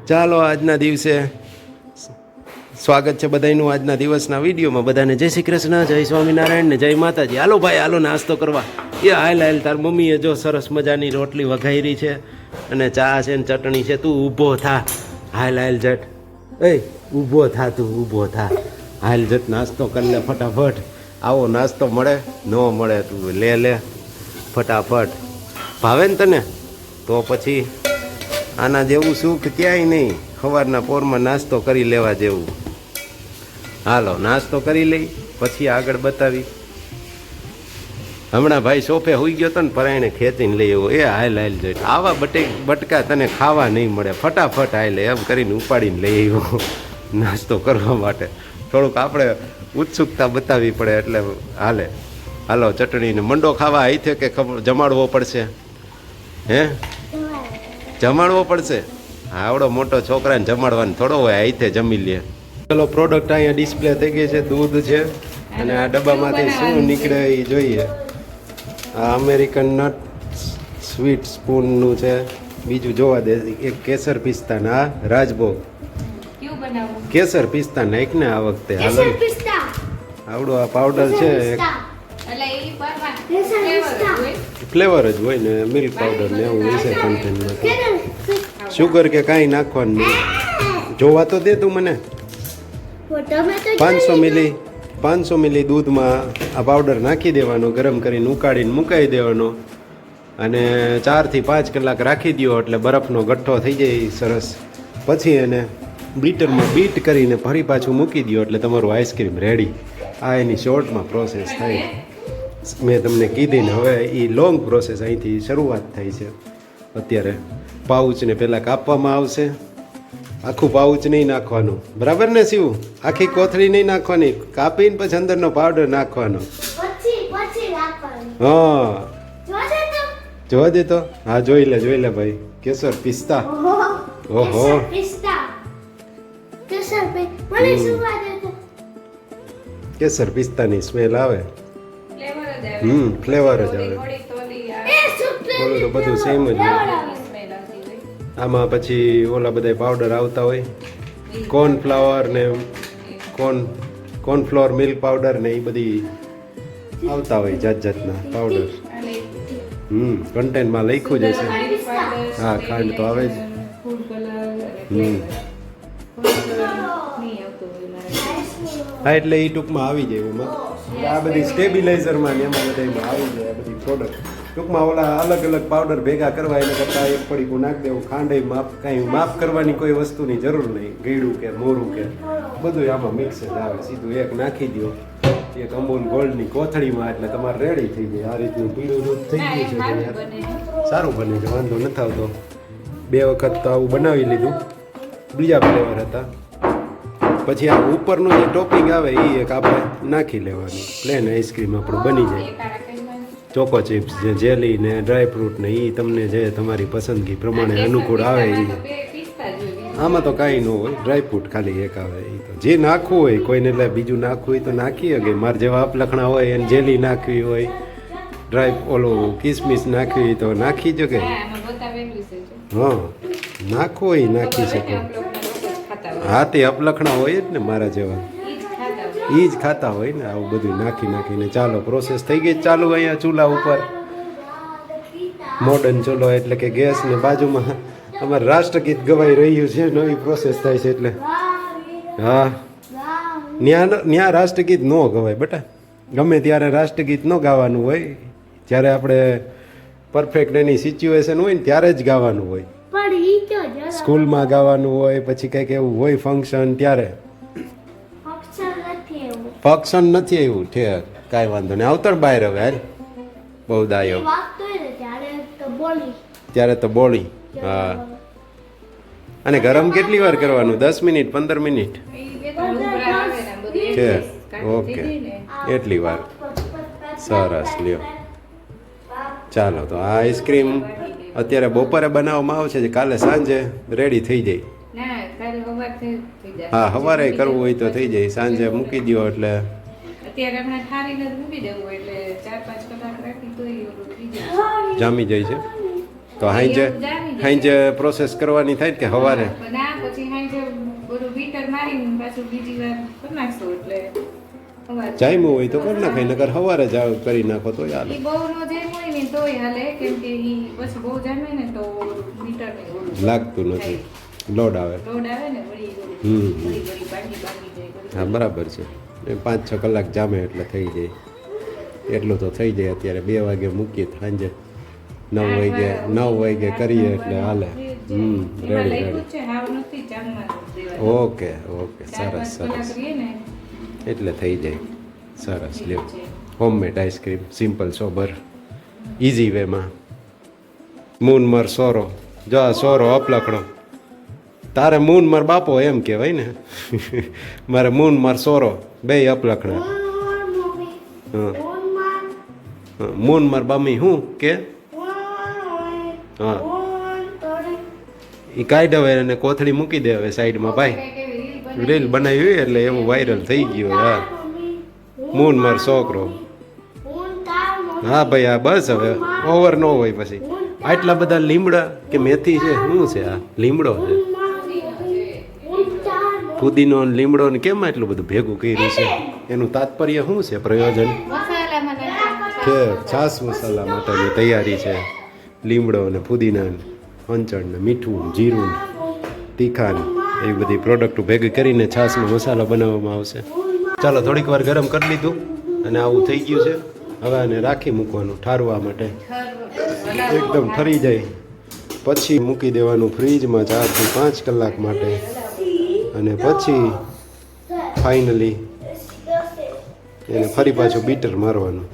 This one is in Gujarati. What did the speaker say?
ચાલો આજના દિવસે સ્વાગત છે બધાનું આજના દિવસના વિડીયોમાં. બધાને જય શ્રી કૃષ્ણ, જય સ્વામિનારાયણ ને જય માતાજી. હાલો ભાઈ, હાલો નાસ્તો કરવા. એ હાલ હાલ, તાર મમ્મીએ જો સરસ મજાની રોટલી વઘારી છે અને ચા છે ને ચટણી છે. તું ઊભો થા, હાલ હાલ જટ. એ ઊભો થા, તું ઊભો થા, હાલ જટ નાસ્તો કરી લે ફટાફટ. આવો નાસ્તો મળે ન મળે તું લે ફટાફટ. ભાવે ને તને તો પછી આના જેવું સુખ ક્યાંય નહીં. સવારના પોરમાં નાસ્તો કરી લેવા જેવું. હાલો નાસ્તો કરી લઈ, પછી આગળ બતાવી. હમણાં ભાઈ સોફે હોઈ ગયો હતો ને પરાયણે ખેંચીને લઈ આવ્યો. એ હાલ હાલ જોઈ આવા બટકા તને ખાવા નહીં મળે. ફટાફટ હાલ એમ કરીને ઉપાડીને લઈ આવ્યો નાસ્તો કરવા માટે. થોડુંક આપણે ઉત્સુકતા બતાવવી પડે એટલે હાલે. હાલો ચટણીને મંડો ખાવા આઈ કે જમાડવો પડશે? હે જમાડવો પડશે? આવડો મોટો છોકરાને જમાડવાનું થોડો હોય, આઈથે જમી લે. ચલો પ્રોડક્ટ અહીંયા ડિસ્પ્લે થઈ ગઈ છે. દૂધ છે અને આ ડબ્બામાંથી શું નીકળે એ જોઈએ. આ અમેરિકન નટ સ્વીટ સ્પૂનનું છે. બીજું જોવા દે એક કેસર પિસ્તાના. આ રાજભોગ કેસર પિસ્તા નાખ ને આ વખતે. હાલો આવડો આ પાવડર છે ફ્લેવર જ હોય ને, મિલ્ક પાવડર ને એવું હોય છે કન્ટેનમાં. શુગર કે કાંઈ નાખવાનું નહીં. જોવા તો દે તું મને. 500 મિલી દૂધમાં આ પાવડર નાખી દેવાનો, ગરમ કરીને ઉકાળીને મુકાઈ દેવાનો અને 4 થી 5 કલાક રાખી દો એટલે બરફનો ગઠ્ઠો થઈ જાય સરસ. પછી એને બીટરમાં બીટ કરીને ફરી પાછું મૂકી દો એટલે તમારું આઈસ્ક્રીમ રેડી. આ એની શોર્ટમાં પ્રોસેસ થાય. મેં તમને કીધી ને, હવે એ લોંગ પ્રોસેસ અહીંથી શરૂઆત થઈ છે. અત્યારે પાઉચને પહેલાં કાપવામાં આવશે. આખું પાઉચ નહીં નાખવાનું, બરાબર ને શિવ? આખી કોથળી નહીં નાખવાની, કાપીને પછી અંદરનો પાવડર નાખવાનો. હા જોવા દે તો. હા જોઈ લે ભાઈ. કેસર પિસ્તા. ઓહો કેસર પિસ્તાની સ્મેલ આવે. ફ્લેવર જ આવે. બોલો તો બધું સેમ જ હોય. આમાં પછી ઓલા બધા પાવડર આવતા હોય, કોર્નફ્લાવર ને કોર્નફ્લોર મિલ્ક પાવડર ને એ બધી આવતા હોય જાત જાતના પાવડર. કન્ટેન્ટમાં લખ્યું જ હશે. હા ખાંડ તો આવે જ. હા એટલે એ ટૂંકમાં આવી જાય એમાં. આ બધી સ્ટેબિલાઇઝરમાં ને એમાં બધામાં આવી જાય આ બધી પ્રોડક્ટ. ટૂંકમાં ઓલા અલગ અલગ પાવડર ભેગા કરવા એને કરતાં એક પડીકું નાખી દેવું. ખાંડે કાંઈ માપ કરવાની કોઈ વસ્તુની જરૂર નહીં. ગળ્યું કે મોરું કે બધું આમાં મિક્સ જ આવે. સીધું એક નાખી દો એક અમૂલ ગોલ્ડની કોથળીમાં એટલે તમારે રેડી થઈ જાય. આ રીતનું પીળું દૂધ થઈ ગયું છે. સારું બને છે, વાંધો નથી આવતો. 2 વખત તો આવું બનાવી લીધું. બીજા ફ્લેવર હતા. પછી આ ઉપરનું જે ટોપિંગ આવે એ એક આપણે નાખી લેવાનું. પ્લેન આઈસ્ક્રીમ આપણું બની જાય. ચોકો ચિપ્સ જે જેલી ને ડ્રાયફ્રૂટ ને એ તમને જે તમારી પસંદગી પ્રમાણે અનુકૂળ આવે એ. આમાં તો કાંઈ ન હોય, ડ્રાયફ્રૂટ ખાલી એક આવે. એ તો જે નાખવું હોય કોઈને, એટલે બીજું નાખવું હોય તો નાખી શકે. મારે જેવા અપલખણા હોય એને જેલી નાખવી હોય, ઓલું કિસમિસ નાખવી હોય તો નાખી શકે. હા નાખવું હોય નાખી શકે. હા તે અપલખણા હોય જ ને મારા જેવા, એ જ ખાતા હોય ને આવું બધું નાખીને. ચાલો પ્રોસેસ થઈ ગઈ ચાલુ. અહીંયા ચૂલા ઉપર મોડર્ન ચૂલો એટલે કે ગેસ ને બાજુમાં અમારે રાષ્ટ્રગીત ગવાઈ રહ્યું છે. નવી પ્રોસેસ થાય છે એટલે. હા ન્યા રાષ્ટ્રગીત ન ગવાય બેટા. ગમે ત્યારે રાષ્ટ્રગીત ન ગાવાનું હોય. જ્યારે આપણે પરફેક્ટ એની સિચ્યુએશન હોય ને ત્યારે જ ગાવાનું હોય. સ્કૂલમાં ગાવાનું હોય, પછી કંઈક એવું હોય ફંક્શન ત્યારે. ફંક્શન નથી આવ્યું ઠેર, કાંઈ વાંધો નહીં. આવતર બહાર હવે હાલ. બહુ દાયો ત્યારે તો બોલી. હા અને ગરમ કેટલી વાર કરવાનું? 10 મિનિટ 15 મિનિટ છે? ઓકે એટલી વાર. સરસ લ્યો. ચાલો તો આ આઈસ્ક્રીમ અત્યારે બપોરે બનાવવામાં આવશે છે. કાલે સાંજે રેડી થઈ જાય. હા સવારે કરવું હોય તો થઈ જાય. સાંજે મૂકી દો એટલે જામી જાય છે. તો હાઈ જે પ્રોસેસ કરવાની થાય કે સવારે? પછી હાંજે બધું બીટર મારીને પાછું બીજી વાર કરી નાખશું એટલે સવારે જામ્યું હોય તો કરી નાખાય, નકર સવારે જ કરી નાખો તો હાલે. ઈ બહુ નો જેમ હોય ને તોય હાલે, કેમ કે ઈ પછી બહુ જામે ને તો બીટર ને ઓલું લાગતું નથી, લોડ આવે. લોડ આવે ને વળી હમ. વળી બાંધી જાય હા બરાબર છે. એ 5-6 કલાક જામે એટલે થઈ જાય. એટલું તો થઈ જાય. અત્યારે 2 વાગે મૂકીએ સાંજે 9 વાગે કરીએ એટલે હાલે. Ready ready. છે હાવ નથી જામવાનું ઓકે ઓકે, સરસ સરસ. એટલે થઈ જાય. સરસ. લ્યો, homemade ice cream, simple sober, easy વેમાં. મૂન મર સોરો, જો આ સોરો અપલખડો. તારે મૂન મર બાપો એમ કહેવાય ને. મારે મૂન મર સોરો બે અપલખડા. હા, મૂન મર બામી હું કે હા, એ કાઢ હવે અને કોથળી મૂકી દે હવે સાઈડમાં ભાઈ. રીલ બનાવી હોય એટલે એવું વાયરલ થઈ ગયું. હા, મૂન માર છોકરો. હા ભાઈ, હા બસ હવે ઓવર ન હોય પછી. આટલા બધા લીમડા કે મેથી છે, શું છે આ? લીમડો છે, પુદીનો ને લીમડો ને કેમ આટલું બધું ભેગું કર્યું છે? એનું તાત્પર્ય શું છે, પ્રયોજન? કે છાસ મસાલા માટેની તૈયારી છે. લીમડો ને પુદીના ને અંચળ ને મીઠું જીરું તીખાન એવી બધી પ્રોડક્ટો ભેગી કરીને છાશનો મસાલો બનાવવામાં આવશે. ચાલો, થોડીક વાર ગરમ કરી લીધું અને આવું થઈ ગયું છે. હવે આને રાખી મૂકવાનું ઠારવા માટે. એકદમ ઠરી જાય પછી મૂકી દેવાનું ફ્રીજમાં 4 થી 5 કલાક માટે. અને પછી ફાઇનલી એને ફરી પાછું બીટર મારવાનું.